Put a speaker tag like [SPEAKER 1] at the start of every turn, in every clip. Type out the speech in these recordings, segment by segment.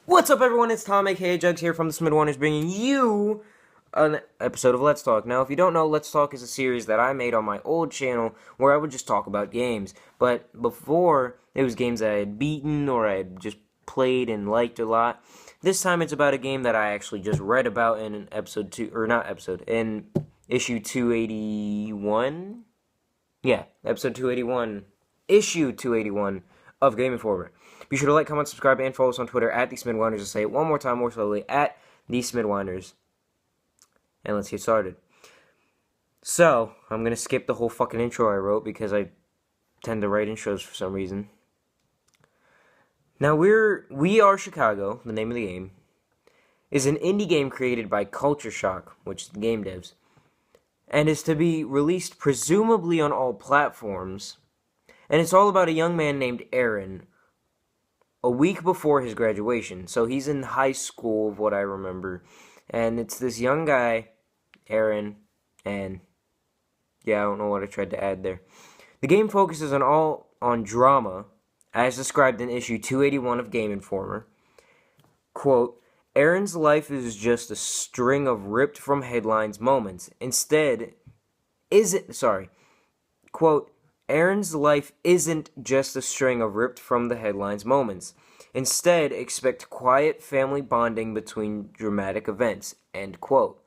[SPEAKER 1] What's up, everyone? It's Tom, aka Jugs, here from the Smidwinders, bringing you an episode of Let's Talk. Now, if you don't know, Let's Talk is a series that I made on my old channel where I would just talk about games. But before, it was games that I had beaten or I had just played and liked a lot. This time, it's about a game that I actually just read about in in issue 281. Yeah, episode 281, issue 281 of Game Informer. Be sure to like, comment, subscribe, and follow us on Twitter at the Smidwinders. I'll say it one more time more slowly, at the Smidwinders. And let's get started. So, I'm going to skip the whole fucking intro I wrote because I tend to write intros for some reason. Now, We Are Chicago, the name of the game, is an indie game created by Culture Shock, which is the game devs, and is to be released presumably on all platforms. And it's all about a young man named Aaron, a week before his graduation. So he's in high school, of what I remember. And it's this young guy, Aaron, and yeah, I don't know what I tried to add there. The game focuses on drama, as described in issue 281 of Game Informer. Quote, Aaron's life is just a string of ripped from headlines moments. Quote, Aaron's life isn't just a string of ripped from the headlines moments. Instead, expect quiet family bonding between dramatic events. End quote.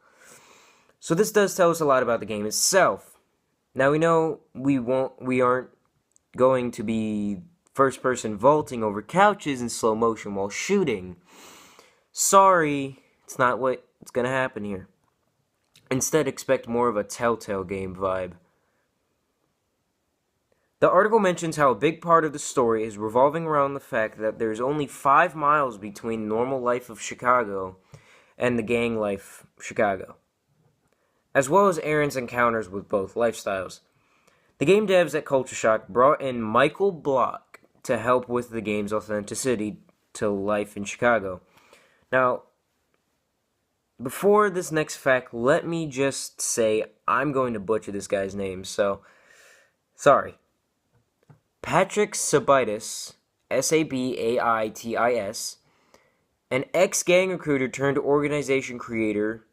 [SPEAKER 1] So this does tell us a lot about the game itself. Now we know we aren't going to be first-person vaulting over couches in slow motion while shooting. Sorry, it's not what's gonna happen here. Instead, expect more of a Telltale game vibe. The article mentions how a big part of the story is revolving around the fact that there's only 5 miles between normal life of Chicago and the gang life Chicago, as well as Aaron's encounters with both lifestyles. The game devs at Culture Shock brought in Michael Block to help with the game's authenticity to life in Chicago. Now, before this next fact, let me just say I'm going to butcher this guy's name, so sorry. Patrick Sabaitis, Sabaitis, an ex-gang recruiter turned organization creator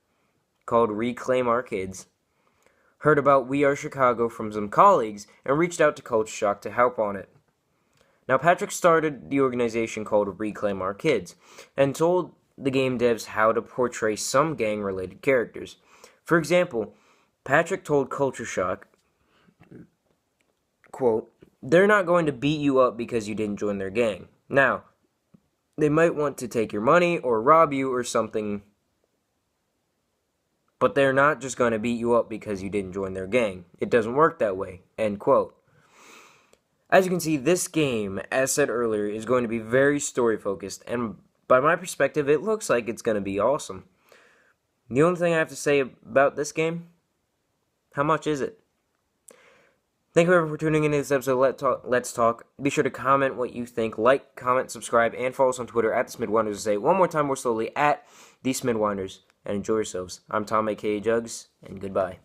[SPEAKER 1] called Reclaim Our Kids, heard about We Are Chicago from some colleagues and reached out to Culture Shock to help on it. Now, Patrick started the organization called Reclaim Our Kids and told the game devs how to portray some gang-related characters. For example, Patrick told Culture Shock, quote, they're not going to beat you up because you didn't join their gang. Now, they might want to take your money or rob you or something, but they're not just going to beat you up because you didn't join their gang. It doesn't work that way. End quote. As you can see, this game, as said earlier, is going to be very story-focused, and by my perspective, it looks like it's going to be awesome. The only thing I have to say about this game, how much is it? Thank you everyone for tuning in to this episode of Let's Talk. Be sure to comment what you think, like, comment, subscribe, and follow us on Twitter at the Smidwinders. To say it one more time more slowly, at the Smidwinders. And enjoy yourselves. I'm Tom, aka Jugs, and goodbye.